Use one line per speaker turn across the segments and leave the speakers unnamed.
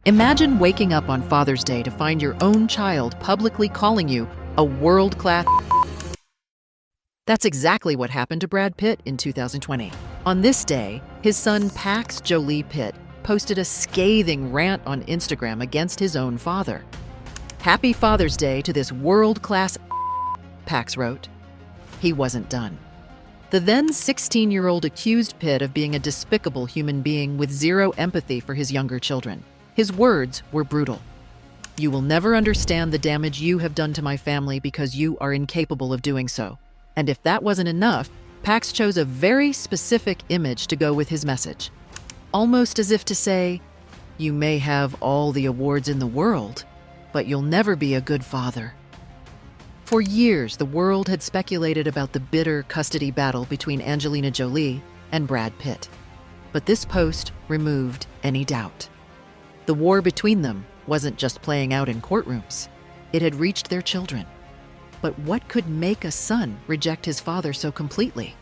Imagine waking up on Father's Day to find your own child publicly calling you a world-class. That's exactly what happened to Brad Pitt in 2020. On this day, his son Pax Jolie Pitt posted a scathing rant on Instagram against his own father. "Happy Father's Day to this world-class," Pax wrote. He wasn't done. The then 16-year-old accused Pitt of being a despicable human being with zero empathy for his younger children. His words were brutal. "You will never understand the damage you have done to my family because you are incapable of doing so." And if that wasn't enough, Pax chose a very specific image to go with his message. Almost as if to say, "You may have all the awards in the world, but you'll never be a good father." For years, the world had speculated about the bitter custody battle between Angelina Jolie and Brad Pitt. But this post removed any doubt. The war between them wasn't just playing out in courtrooms. It had reached their children. But what could make a son reject his father so completely?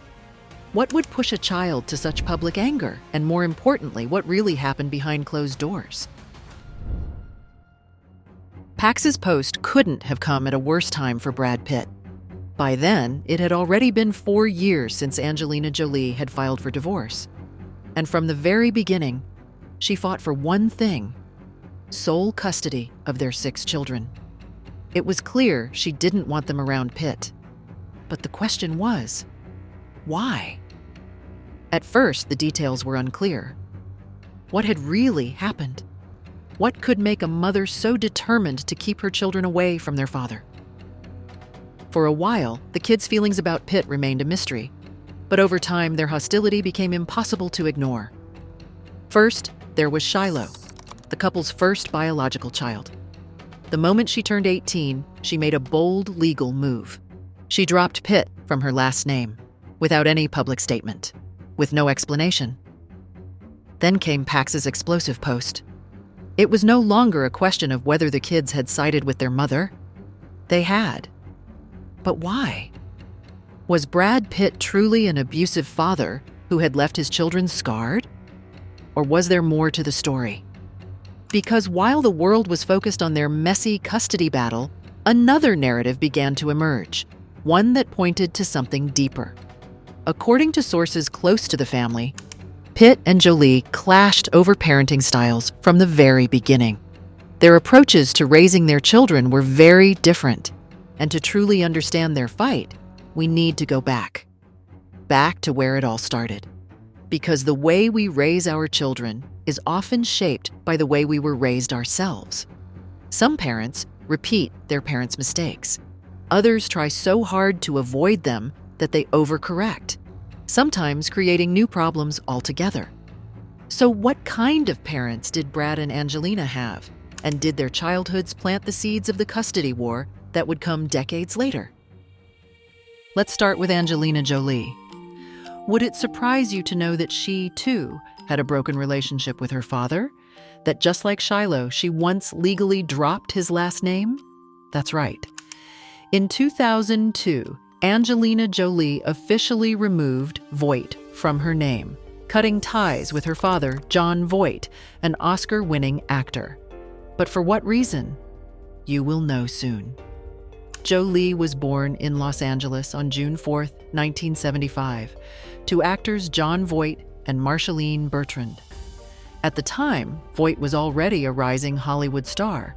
What would push a child to such public anger? And more importantly, what really happened behind closed doors? Pax's post couldn't have come at a worse time for Brad Pitt. By then, it had already been 4 years since Angelina Jolie had filed for divorce. And from the very beginning, she fought for one thing: sole custody of their 6 children. It was clear she didn't want them around Pitt. But the question was, why? At first, the details were unclear. What had really happened? What could make a mother so determined to keep her children away from their father? For a while, the kids' feelings about Pitt remained a mystery. But over time, their hostility became impossible to ignore. First, there was Shiloh, the couple's first biological child. The moment she turned 18, she made a bold legal move. She dropped Pitt from her last name, without any public statement, with no explanation. Then came Pax's explosive post. It was no longer a question of whether the kids had sided with their mother. They had. But why? Was Brad Pitt truly an abusive father who had left his children scarred? Or was there more to the story? Because while the world was focused on their messy custody battle, another narrative began to emerge, one that pointed to something deeper. According to sources close to the family, Pitt and Jolie clashed over parenting styles from the very beginning. Their approaches to raising their children were very different, and to truly understand their fight, we need to go back to where it all started. Because the way we raise our children is often shaped by the way we were raised ourselves. Some parents repeat their parents' mistakes. Others try so hard to avoid them that they overcorrect, sometimes creating new problems altogether. So what kind of parents did Brad and Angelina have? And did their childhoods plant the seeds of the custody war that would come decades later? Let's start with Angelina Jolie. Would it surprise you to know that she, too, had a broken relationship with her father? That just like Shiloh, she once legally dropped his last name? That's right. In 2002, Angelina Jolie officially removed Voight from her name, cutting ties with her father, Jon Voight, an Oscar-winning actor. But for what reason? You will know soon. Jolie was born in Los Angeles on June 4, 1975, to actors Jon Voight and Marceline Bertrand. At the time, Voight was already a rising Hollywood star,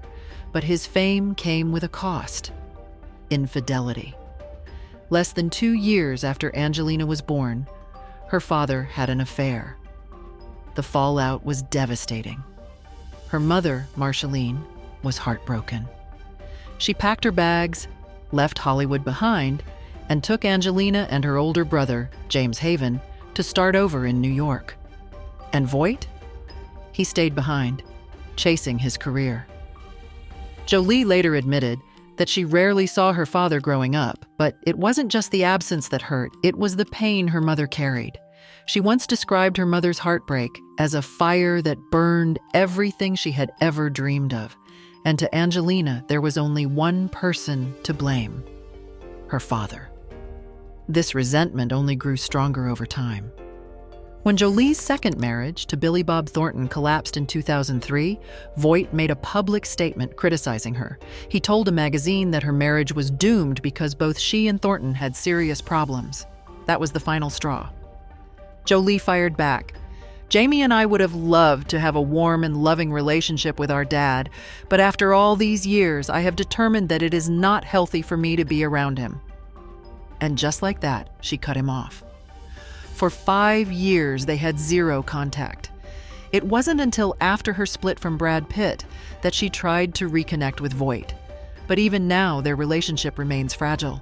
but his fame came with a cost: infidelity. Less than 2 years after Angelina was born, her father had an affair. The fallout was devastating. Her mother, Marceline, was heartbroken. She packed her bags, left Hollywood behind, and took Angelina and her older brother, James Haven, to start over in New York. And Voight? He stayed behind, chasing his career. Jolie later admitted that she rarely saw her father growing up, but it wasn't just the absence that hurt, it was the pain her mother carried. She once described her mother's heartbreak as a fire that burned everything she had ever dreamed of. And to Angelina, there was only one person to blame: her father. This resentment only grew stronger over time. When Jolie's second marriage to Billy Bob Thornton collapsed in 2003, Voight made a public statement criticizing her. He told a magazine that her marriage was doomed because both she and Thornton had serious problems. That was the final straw. Jolie fired back. "Jamie and I would have loved to have a warm and loving relationship with our dad, but after all these years, I have determined that it is not healthy for me to be around him." And just like that, she cut him off. For 5 years, they had zero contact. It wasn't until after her split from Brad Pitt that she tried to reconnect with Voight. But even now, their relationship remains fragile.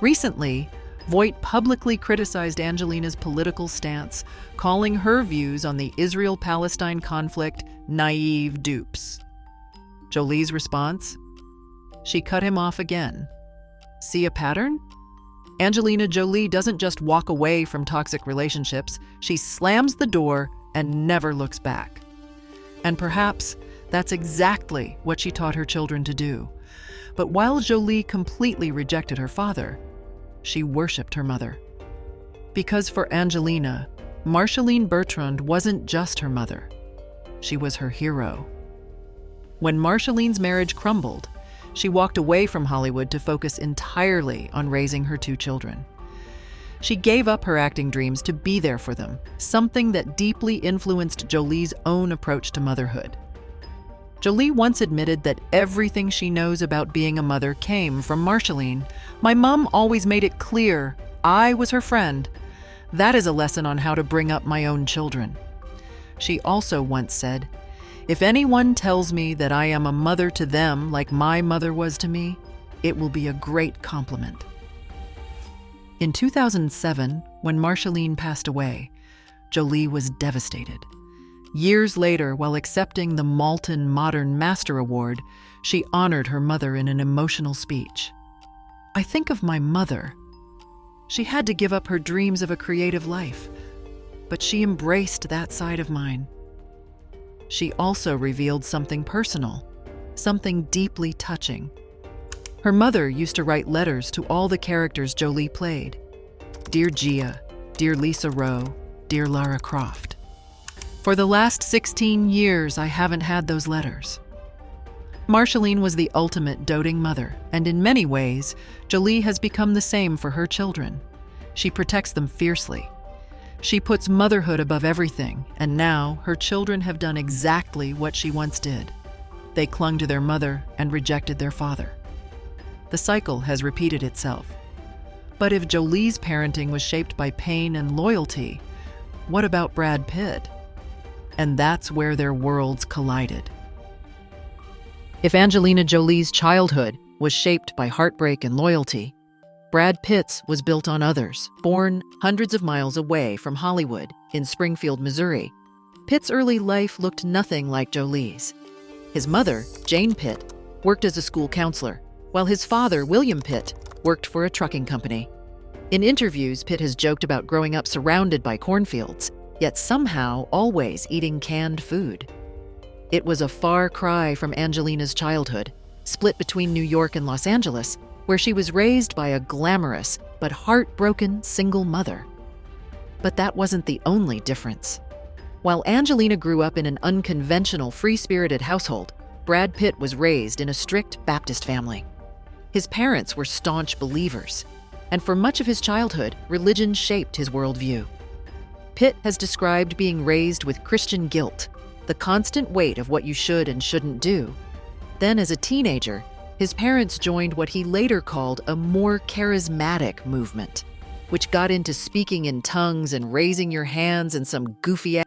Recently, Voight publicly criticized Angelina's political stance, calling her views on the Israel-Palestine conflict naive dupes. Jolie's response? She cut him off again. See a pattern? Angelina Jolie doesn't just walk away from toxic relationships, she slams the door and never looks back. And perhaps that's exactly what she taught her children to do. But while Jolie completely rejected her father, she worshipped her mother. Because for Angelina, Marceline Bertrand wasn't just her mother. She was her hero. When Marceline's marriage crumbled, she walked away from Hollywood to focus entirely on raising her 2 children. She gave up her acting dreams to be there for them, something that deeply influenced Jolie's own approach to motherhood. Jolie once admitted that everything she knows about being a mother came from Marceline. "My mom always made it clear I was her friend. That is a lesson on how to bring up my own children." She also once said, "If anyone tells me that I am a mother to them like my mother was to me, it will be a great compliment." In 2007, when Marceline passed away, Jolie was devastated. Years later, while accepting the Malton Modern Master Award, she honored her mother in an emotional speech. "I think of my mother. She had to give up her dreams of a creative life, but she embraced that side of mine." She also revealed something personal, something deeply touching. Her mother used to write letters to all the characters Jolie played. "Dear Gia, dear Lisa Rowe, dear Lara Croft. For the last 16 years, I haven't had those letters." Marceline was the ultimate doting mother, and in many ways, Jolie has become the same for her children. She protects them fiercely. She puts motherhood above everything, and now her children have done exactly what she once did. They clung to their mother and rejected their father. The cycle has repeated itself. But if Jolie's parenting was shaped by pain and loyalty, what about Brad Pitt? And that's where their worlds collided. If Angelina Jolie's childhood was shaped by heartbreak and loyalty, Brad Pitt's was built on others. Born hundreds of miles away from Hollywood in Springfield, Missouri, Pitt's early life looked nothing like Jolie's. His mother, Jane Pitt, worked as a school counselor, while his father, William Pitt, worked for a trucking company. In interviews, Pitt has joked about growing up surrounded by cornfields, yet somehow always eating canned food. It was a far cry from Angelina's childhood, split between New York and Los Angeles, where she was raised by a glamorous but heartbroken single mother. But that wasn't the only difference. While Angelina grew up in an unconventional, free-spirited household, Brad Pitt was raised in a strict Baptist family. His parents were staunch believers, and for much of his childhood, religion shaped his worldview. Pitt has described being raised with Christian guilt, the constant weight of what you should and shouldn't do. Then, as a teenager, his parents joined what he later called a more charismatic movement, which got into speaking in tongues and raising your hands and some goofy ass.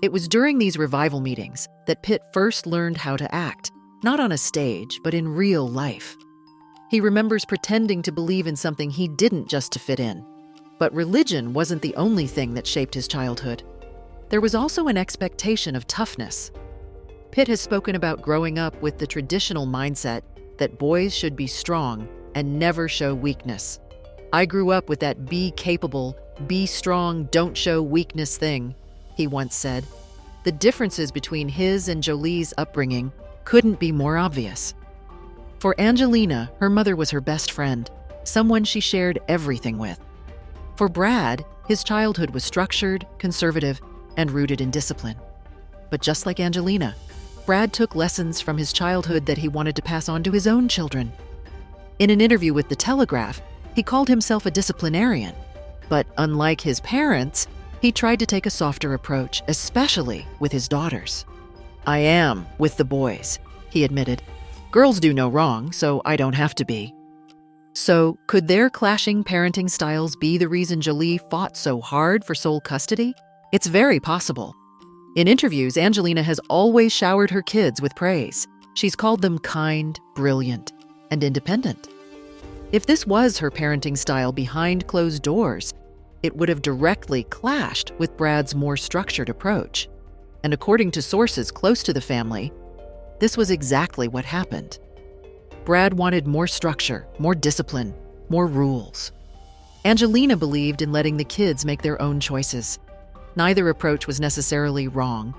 It was during these revival meetings that Pitt first learned how to act, not on a stage, but in real life. He remembers pretending to believe in something he didn't just to fit in. But religion wasn't the only thing that shaped his childhood. There was also an expectation of toughness. Pitt has spoken about growing up with the traditional mindset that boys should be strong and never show weakness. "I grew up with that be capable, be strong, don't show weakness thing," he once said. The differences between his and Jolie's upbringing couldn't be more obvious. For Angelina, her mother was her best friend, someone she shared everything with. For Brad, His childhood was structured, conservative, and rooted in discipline. But just like Angelina, Brad took lessons from his childhood that he wanted to pass on to his own children. In an interview with The Telegraph, he called himself a disciplinarian. But unlike his parents, he tried to take a softer approach, especially with his daughters. "I am with the boys," he admitted. "Girls do no wrong, so I don't have to be." So, could their clashing parenting styles be the reason Jolie fought so hard for sole custody? It's very possible. In interviews, Angelina has always showered her kids with praise. She's called them kind, brilliant, and independent. If this was her parenting style behind closed doors, it would have directly clashed with Brad's more structured approach. And according to sources close to the family, this was exactly what happened. Brad wanted more structure, more discipline, more rules. Angelina believed in letting the kids make their own choices. Neither approach was necessarily wrong,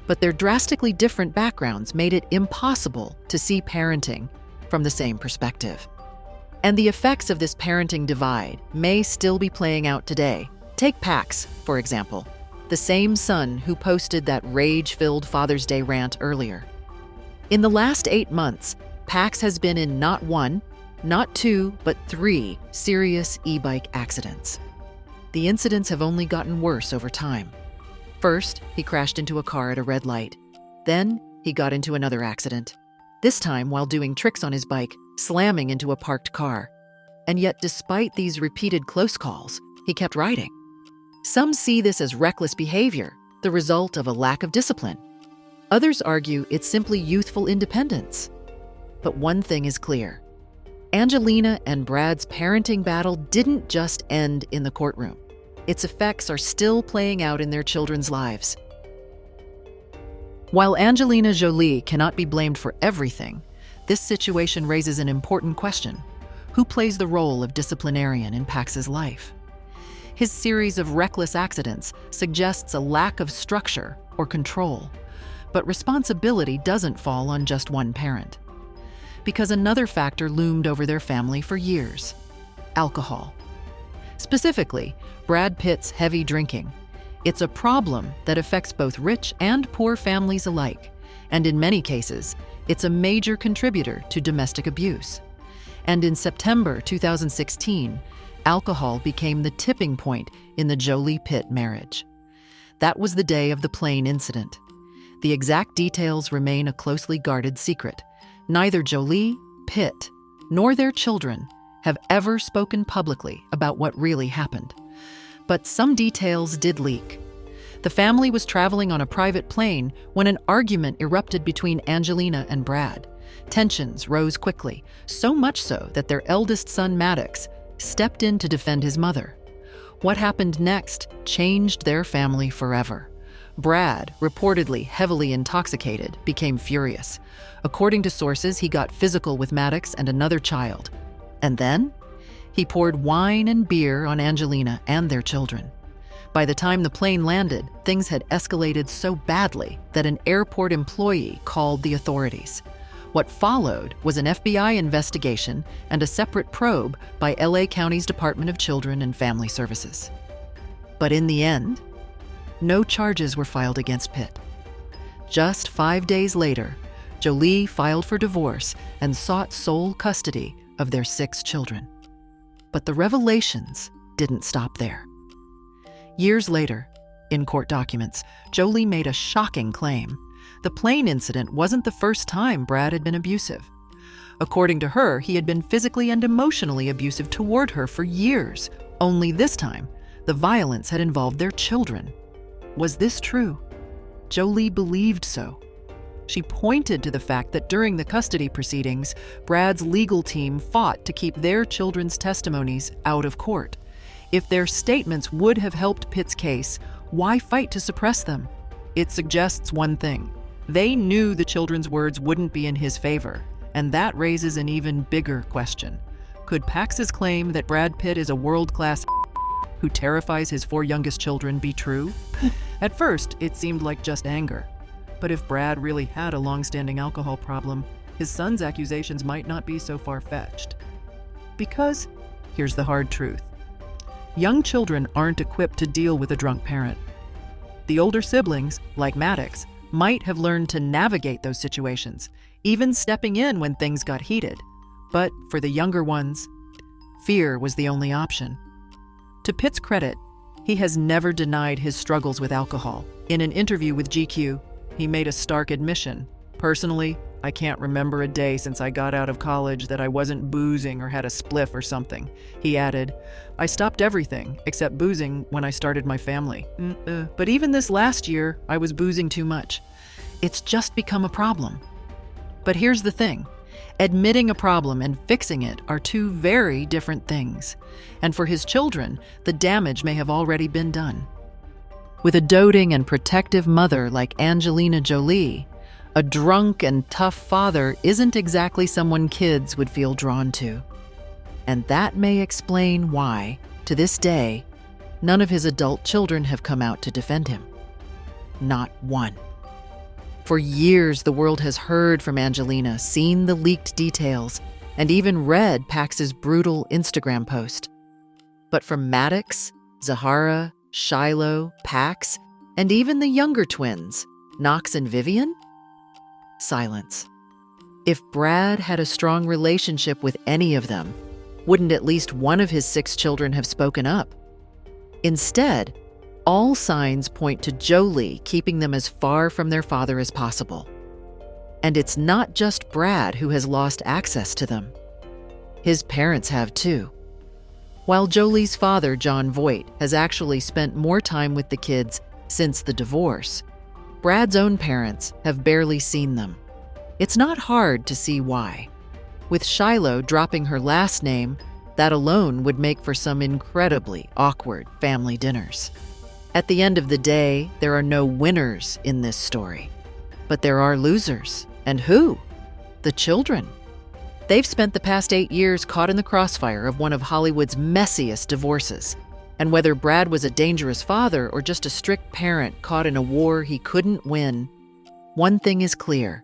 but their drastically different backgrounds made it impossible to see parenting from the same perspective. And the effects of this parenting divide may still be playing out today. Take Pax, for example, the same son who posted that rage-filled Father's Day rant earlier. In the last 8 months, Pax has been in not 1, not 2, but 3 serious e-bike accidents. The incidents have only gotten worse over time. First, he crashed into a car at a red light. Then, he got into another accident, this time while doing tricks on his bike, slamming into a parked car. And yet, despite these repeated close calls, he kept riding. Some see this as reckless behavior, the result of a lack of discipline. Others argue it's simply youthful independence. But one thing is clear. Angelina and Brad's parenting battle didn't just end in the courtroom. Its effects are still playing out in their children's lives. While Angelina Jolie cannot be blamed for everything, this situation raises an important question. Who plays the role of disciplinarian in Pax's life? His series of reckless accidents suggests a lack of structure or control, but responsibility doesn't fall on just one parent. Because another factor loomed over their family for years: alcohol. Specifically, Brad Pitt's heavy drinking. It's a problem that affects both rich and poor families alike, and in many cases, it's a major contributor to domestic abuse. And in September 2016, alcohol became the tipping point in the Jolie-Pitt marriage. That was the day of the plane incident. The exact details remain a closely guarded secret. Neither Jolie, Pitt, nor their children have ever spoken publicly about what really happened. But some details did leak. The family was traveling on a private plane when an argument erupted between Angelina and Brad. Tensions rose quickly, so much so that their eldest son, Maddox, stepped in to defend his mother. What happened next changed their family forever. Brad, reportedly heavily intoxicated, became furious. According to sources, he got physical with Maddox and another child. And then, he poured wine and beer on Angelina and their children. By the time the plane landed, things had escalated so badly that an airport employee called the authorities. What followed was an FBI investigation and a separate probe by LA County's Department of Children and Family Services. But in the end, no charges were filed against Pitt. Just 5 days later, Jolie filed for divorce and sought sole custody of their 6 children. But the revelations didn't stop there. Years later, in court documents, Jolie made a shocking claim. The plane incident wasn't the first time Brad had been abusive. According to her, he had been physically and emotionally abusive toward her for years. Only this time, the violence had involved their children. Was this true? Jolie believed so. She pointed to the fact that during the custody proceedings, Brad's legal team fought to keep their children's testimonies out of court. If their statements would have helped Pitt's case, why fight to suppress them? It suggests one thing. They knew the children's words wouldn't be in his favor, and that raises an even bigger question. Could Pax's claim that Brad Pitt is a world-class who terrifies his 4 youngest children be true? At first, it seemed like just anger. But if Brad really had a long-standing alcohol problem, his son's accusations might not be so far-fetched. Because, here's the hard truth, Young children aren't equipped to deal with a drunk parent. The older siblings, like Maddox, might have learned to navigate those situations, even stepping in when things got heated. But for the younger ones, fear was the only option. To Pitt's credit, he has never denied his struggles with alcohol. In an interview with GQ, he made a stark admission. "Personally, I can't remember a day since I got out of college that I wasn't boozing or had a spliff or something." He added, "I stopped everything except boozing when I started my family. But even this last year, I was boozing too much. It's just become a problem." But here's the thing. Admitting a problem and fixing it are two very different things. And for his children, the damage may have already been done. With a doting and protective mother like Angelina Jolie, a drunk and tough father isn't exactly someone kids would feel drawn to. And that may explain why, to this day, none of his adult children have come out to defend him. Not one. For years, the world has heard from Angelina, seen the leaked details, and even read Pax's brutal Instagram post. But from Maddox, Zahara, Shiloh, Pax, and even the younger twins, Knox and Vivian? Silence. If Brad had a strong relationship with any of them, wouldn't at least one of his 6 children have spoken up? Instead, all signs point to Jolie keeping them as far from their father as possible. And it's not just Brad who has lost access to them. His parents have too. While Jolie's father, John Voight, has actually spent more time with the kids since the divorce, Brad's own parents have barely seen them. It's not hard to see why. With Shiloh dropping her last name, that alone would make for some incredibly awkward family dinners. At the end of the day, there are no winners in this story. But there are losers. And who? The children. They've spent the past 8 years caught in the crossfire of one of Hollywood's messiest divorces. And whether Brad was a dangerous father or just a strict parent caught in a war he couldn't win, one thing is clear.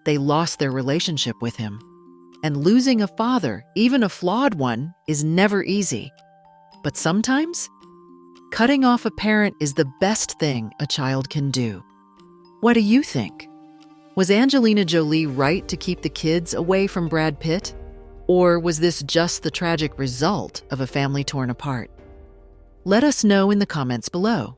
They lost their relationship with him. And losing a father, even a flawed one, is never easy. But sometimes, cutting off a parent is the best thing a child can do. What do you think? Was Angelina Jolie right to keep the kids away from Brad Pitt? Or was this just the tragic result of a family torn apart? Let us know in the comments below.